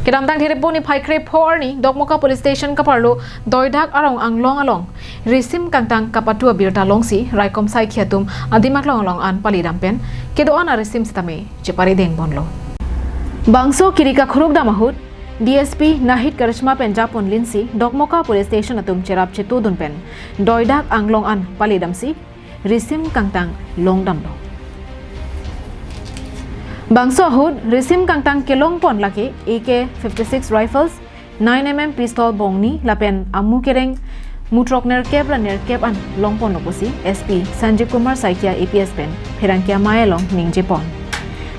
Kedamtang thiriponi phaikre phorni Dokmoka police station kaparlo doidak arong along Risim kangtang kapatua birta longsi raikom sai khiatum adimak along an pali dampen kedo ana Risim stame chepari deng bonlo Bangso kirika khuruk damahut DSP Nahid Karishma Penjapon Linsi Dokmoka police station atum cherap chetu dunpen doidak anglong an pali damsi Risim kangtang long damlo Bangso Hood, Risim kangtang kelong pon laki AK-56 rifles, 9mm pistol bongni lapen amu kereng mutrok nerkep la nerkep an long pon oposi SP Sanjay Kumar Saikia APS pen Pherangke amai long ningje pon.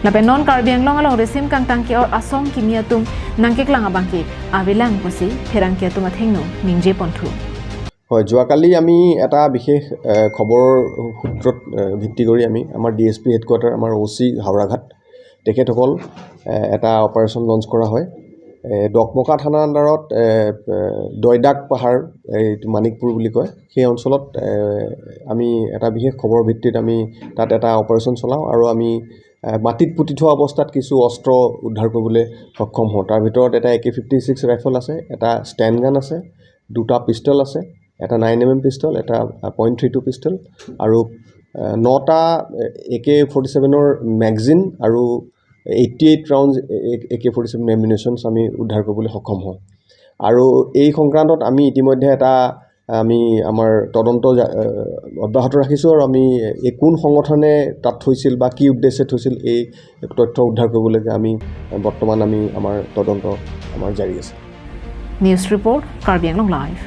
Lapen non Karbi Anglong Risim kangtang ke or asong kimia tum nangkek lang abangke avilang posi Pherangke tum athengno ningje pon thu. হয় যোৱাকালি আমি এটা বিশেষ খবৰ সূত্ৰত ভিত্তি কৰি আমি আমাৰ DSP হেডকোৱাৰ্টাৰ আমাৰ OC হাওৰাঘাট তেখেতসকল এটা অপাৰেশ্যন লঞ্চ কৰা হয় ডকমকা থানাৰ আণ্ডাৰত দয়দাক পাহাৰ মানিকপুৰ বুলি কয় সেই অঞ্চলত আমি এটা বিশেষ খবৰ ভিত্তিত আমি তাত এটা অপাৰেশ্যন চলাওঁ আৰু আমি মাটিত পুতি থোৱা অৱস্থাত কিছু অস্ত্ৰ উদ্ধাৰ কৰিবলৈ সক্ষম হওঁ তাৰ ভিতৰত এটা AK-56 ৰাইফল আছে এটা ষ্টেণ্ড গান আছে দুটা পিষ্টল আছে এটা 9mm পিষ্টল এটা .32 পিষ্টল আৰু 9টা AK-47ৰ ম্যাগাজিন আৰু 88 ৰাউন্ডস AK-47 এমিনেশনস আমি উদ্ধাৰ কৰিবলৈ সক্ষম হওঁ আৰু এই সংক্ৰান্তত আমি ইতিমধ্যে এটা আমি আমাৰ তদন্ত অব্যাহত ৰাখিছো আৰু আমি এই কোন সংগঠনে তাত থৈছিল বা কি উদ্দেশ্যে থৈছিল এই তথ্য উদ্ধাৰ কৰিবলৈ আমি বৰ্তমান আমি আমাৰ তদন্ত আমাৰ জাৰি আছে News report Karbi Anglong Live